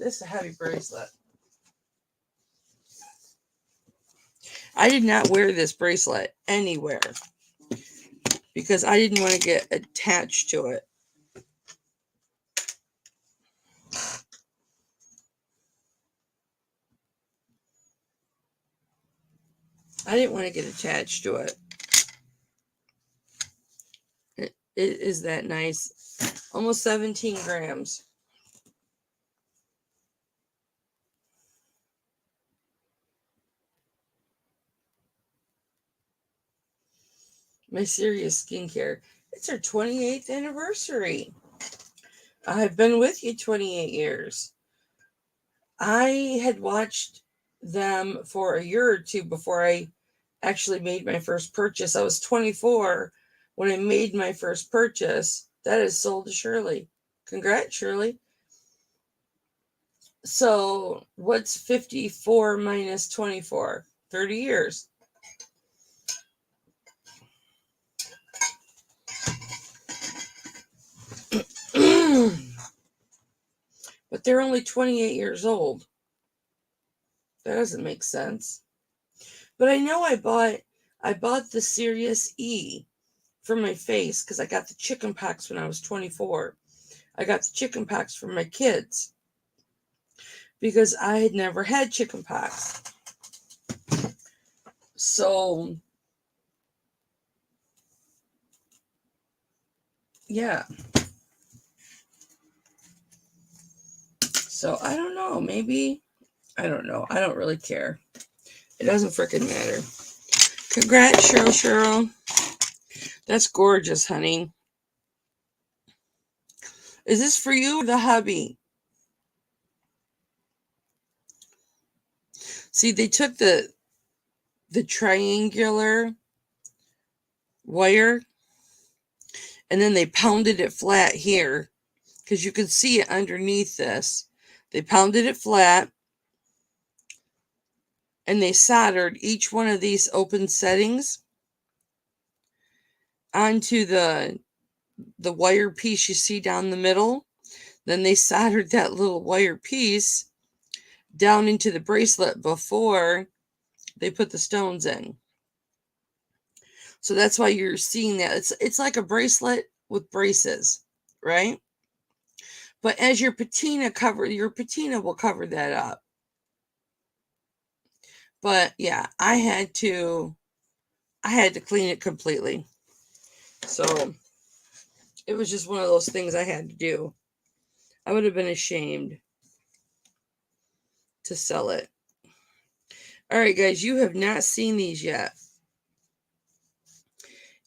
is a heavy bracelet. I did not wear this bracelet anywhere because I didn't want to get attached to it. I didn't want to get attached to it. It is that nice. Almost 17 grams. My Serious Skincare. It's our 28th anniversary. I've been with you 28 years. I had watched them for a year or two before I actually made my first purchase. I was 24 when I made my first purchase. That is sold to Shirley. Congrats, Shirley. So what's 54 minus 24? 30 years. But they're only 28 years old. That doesn't make sense. But I know I bought the Serious E for my face because I got the chicken pox when I was 24. I got the chicken pox for my kids because I had never had chicken pox. So, yeah. So, I don't know. Maybe, I don't know. I don't really care. It doesn't freaking matter. Congrats, Cheryl. That's gorgeous, honey. Is this for you or the hubby? See, they took the triangular wire and then they pounded it flat here because you can see it underneath this. They pounded it flat and they soldered each one of these open settings onto the wire piece you see down the middle. Then they soldered that little wire piece down into the bracelet before they put the stones in. So that's why you're seeing that. It's like a bracelet with braces, right? But as your patina will cover that up. But yeah, I had to clean it completely. So it was just one of those things I had to do. I would have been ashamed to sell it. All right, guys, you have not seen these yet.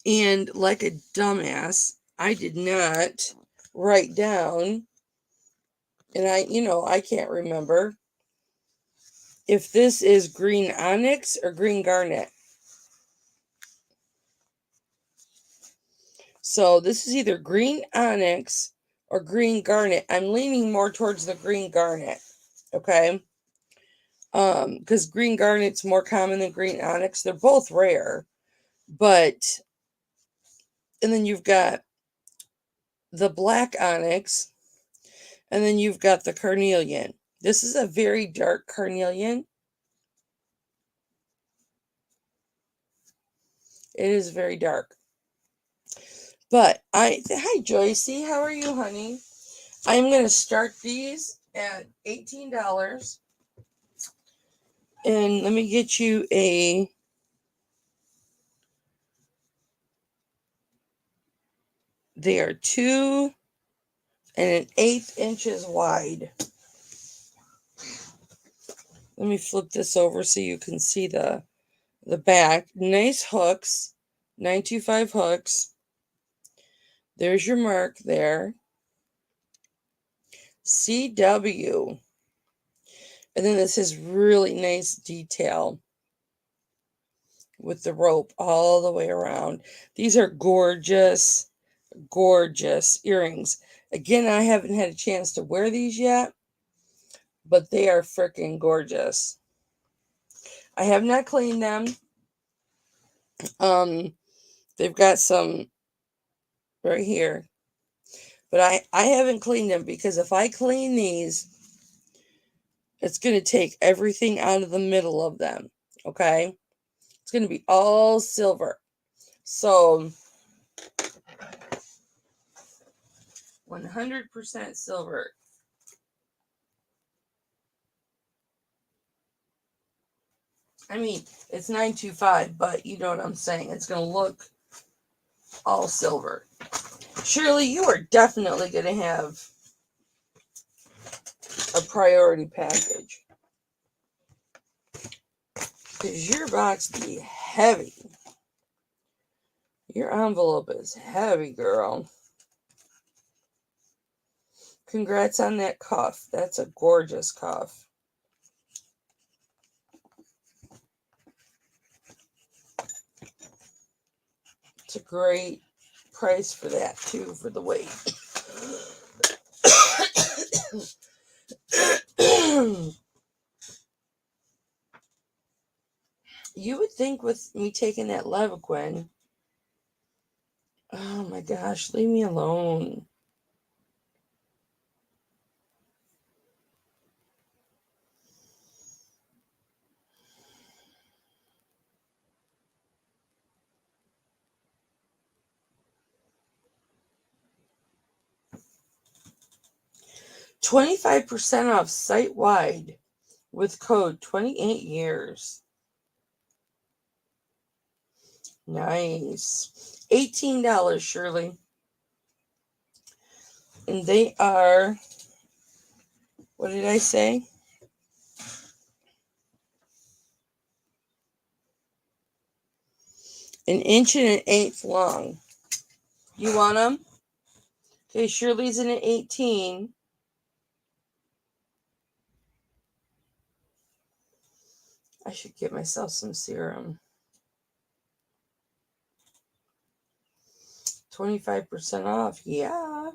And like a dumbass, I did not write down, and I can't remember if this is green onyx or green garnet. So this is either green onyx or green garnet. I'm leaning more towards the green garnet, okay? Because green garnet's more common than green onyx. They're both rare, but, and then you've got the black onyx, and then you've got the carnelian. This is a very dark carnelian. It is very dark. But hi Joycey, how are you, honey? I'm going to start these at $18. And let me get you they are 2 1/8 inches wide. Let me flip this over so you can see the back. Nice hooks, 925 hooks. There's your mark there. CW. And then this is really nice detail with the rope all the way around. These are gorgeous, gorgeous earrings. Again, I haven't had a chance to wear these yet, but they are freaking gorgeous. I have not cleaned them. They've got some right here. But I haven't cleaned them because if I clean these, it's going to take everything out of the middle of them. Okay? It's going to be all silver. So 100% silver. I mean, it's 925, but you know what I'm saying. It's going to look all silver. Shirley, you are definitely going to have a priority package. Because your box be heavy. Your envelope is heavy, girl. Congrats on that cuff. That's a gorgeous cuff. It's a great price for that, too, for the weight. You would think with me taking that Levaquin, oh my gosh, leave me alone. $25% off site-wide with code 28 years. Nice. $18, Shirley. And they are, what did I say? An inch and an eighth long. You want them? Okay, Shirley's in an 18. I should get myself some serum. 25% off. Yeah.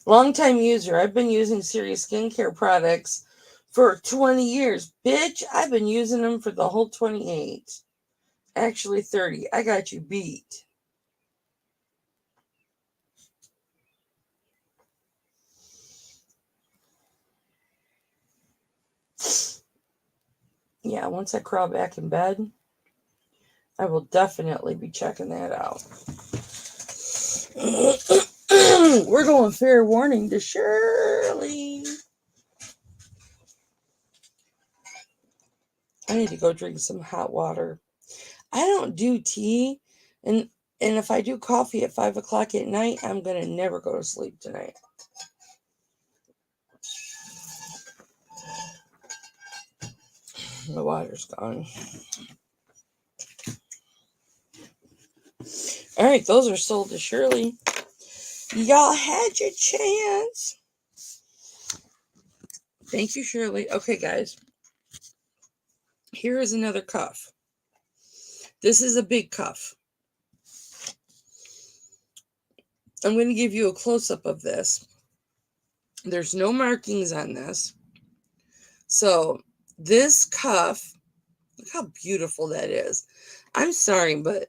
Long-time user. I've been using Serious Skincare products for 20 years. Bitch, I've been using them for the whole 28. Actually, 30. I got you beat. Yeah, once I crawl back in bed, I will definitely be checking that out. We're going fair warning to Shirley. I need to go drink some hot water. I don't do tea, and if I do coffee at 5 o'clock at night, I'm gonna never go to sleep tonight. The water's gone. All right, those are sold to Shirley. Y'all had your chance. Thank you, Shirley. Okay, guys. Here is another cuff. This is a big cuff. I'm going to give you a close-up of this. There's no markings on this. So this cuff, look how beautiful that is. I'm sorry, but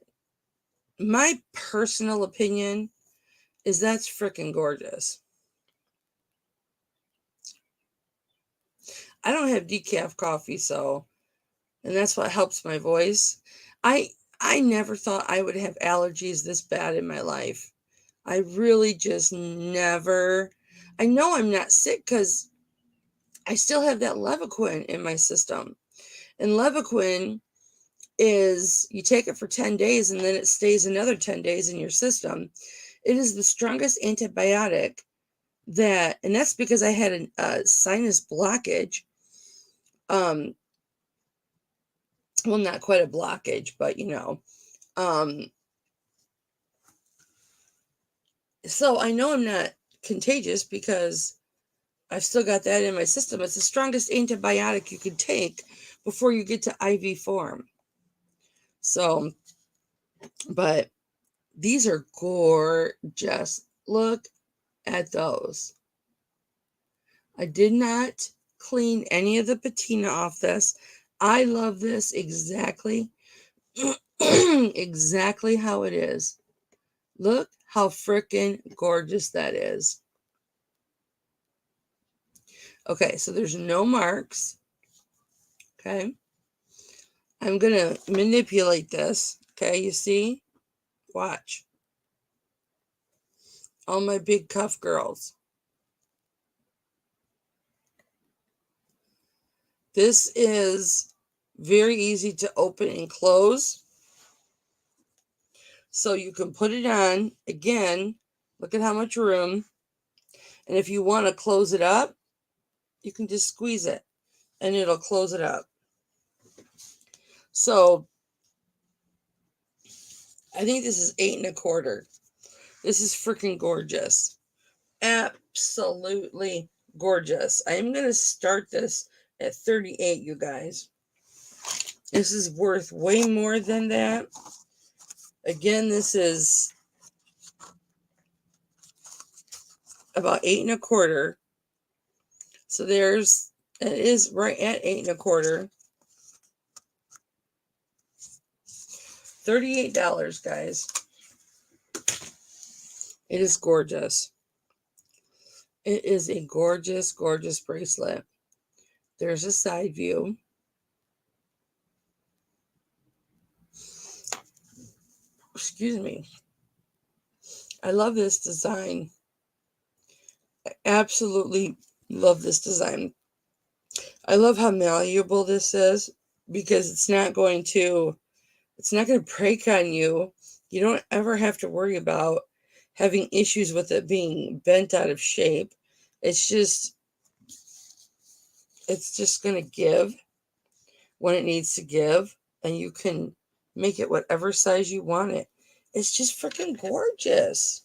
my personal opinion is that's freaking gorgeous. I don't have decaf coffee, and that's what helps my voice. I never thought I would have allergies this bad in my life. I really just never. I know I'm not sick because I still have that Levaquin in my system. And Levaquin is, you take it for 10 days and then it stays another 10 days in your system. It is the strongest antibiotic and that's because I had a sinus blockage. Well, not quite a blockage, but so I know I'm not contagious because I've still got that in my system. It's the strongest antibiotic you can take before you get to IV form. So, but these are gorgeous. Look at those. I did not clean any of the patina off this. I love this exactly. exactly how it is. Look how freaking gorgeous that is. Okay, so there's no marks. Okay. I'm going to manipulate this. Okay, you see? Watch. All my big cuff girls. This is very easy to open and close. So you can put it on. Again, look at how much room. And if you want to close it up, you can just squeeze it and it'll close it up. So I think this is 8 1/4. This is freaking gorgeous. Absolutely gorgeous. I'm going to start this at 38, you guys. This is worth way more than that. Again, this is about 8 1/4. So it is right at 8 1/4. $38, guys. It is gorgeous. It is a gorgeous, gorgeous bracelet. There's a side view. Excuse me. I love this design. I absolutely love this design. I love how malleable this is because it's not going to break on you. You don't ever have to worry about having issues with it being bent out of shape. It's just going to give when it needs to give, and you can make it whatever size you want it. It's just freaking gorgeous.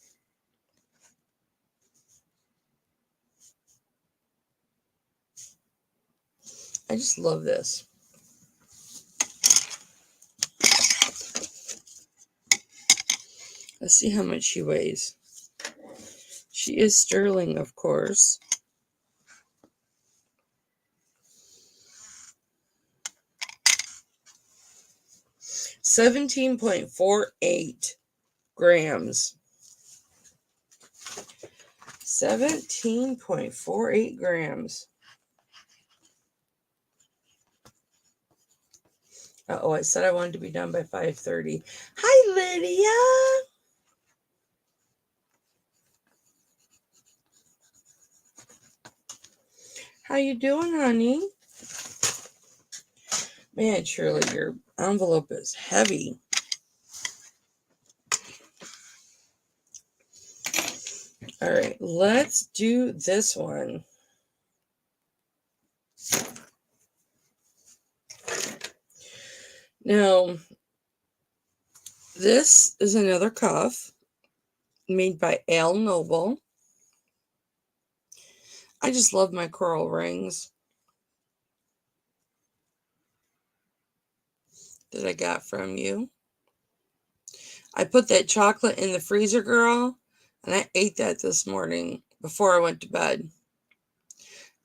I just love this. Let's see how much she weighs. She is sterling, of course. $17.48 grams. 17.48 grams. Uh-oh, I said I wanted to be done by 5:30. Hi, Lydia. How you doing, honey? Man, Shirley, your envelope is heavy. All right, let's do this one. Now, this is another cuff made by Al Noble. I just love my coral rings that I got from you. I put that chocolate in the freezer, girl, and I ate that this morning before I went to bed.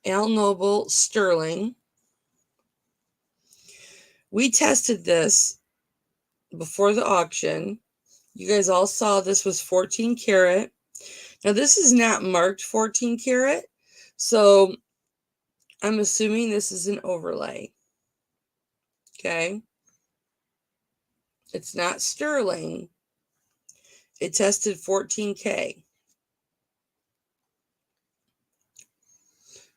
Al Noble sterling. We tested this before the auction. You guys all saw this was 14 karat. Now, this is not marked 14 karat, so I'm assuming this is an overlay. Okay? It's not sterling. It tested 14K.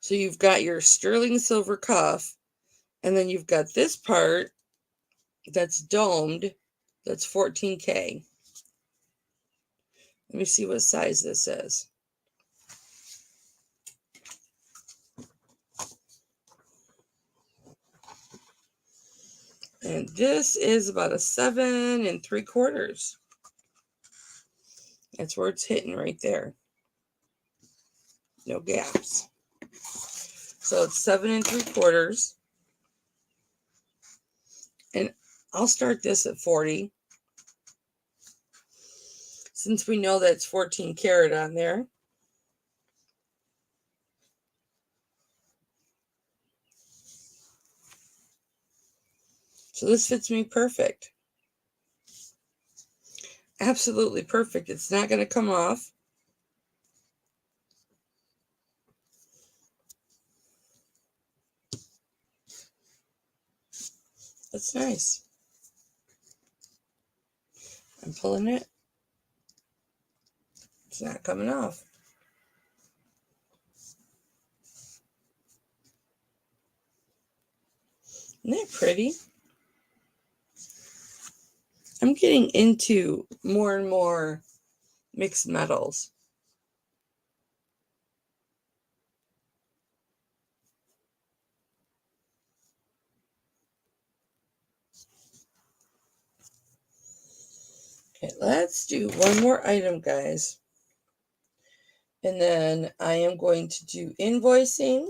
So you've got your sterling silver cuff, and then you've got this part that's domed, that's 14K. Let me see what size this is. And this is about a 7 3/4. That's where it's hitting right there. No gaps. So it's 7 3/4. And I'll start this at 40. Since we know that's 14 karat on there. So this fits me perfect. absolutely perfect. It's not going to come off. That's nice. I'm pulling it. It's not coming off. Isn't that pretty? I'm getting into more and more mixed metals. Okay, let's do one more item, guys. And then I am going to do invoicing.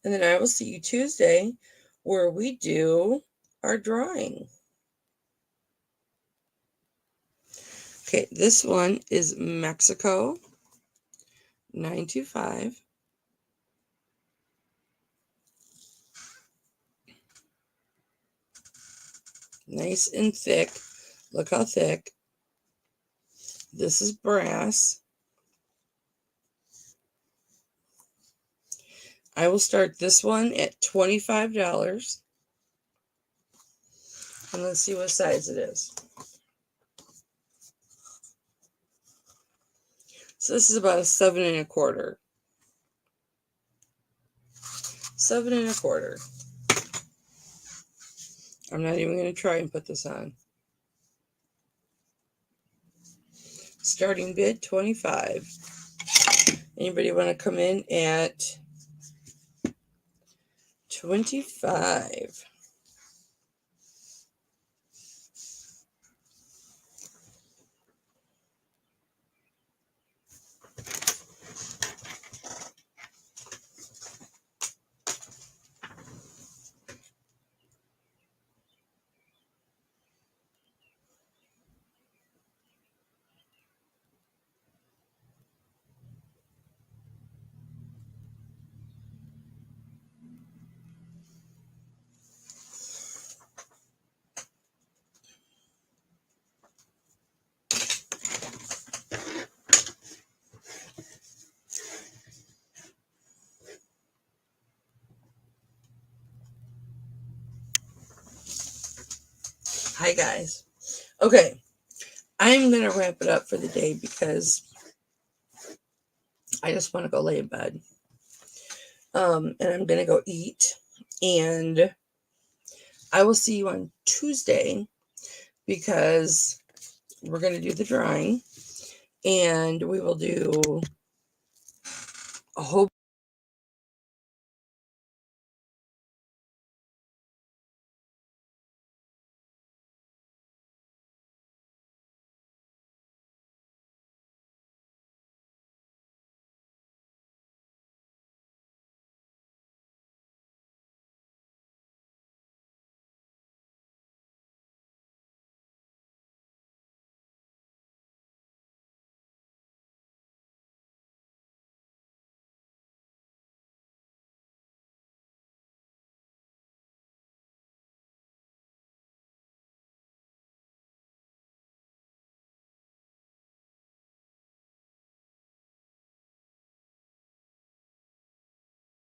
And then I will see you Tuesday where we do our drawing. Okay, this one is Mexico 925. Nice and thick. Look how thick. This is brass. I will start this one at $25. And let's see what size it is. So this is about a 7 1/4. 7 1/4. I'm not even going to try and put this on. Starting bid, 25. Anybody want to come in at 25? Hi, guys. Okay, I'm going to wrap it up for the day because I just want to go lay in bed. And I'm going to go eat. And I will see you on Tuesday because we're going to do the drawing. And we will do a whole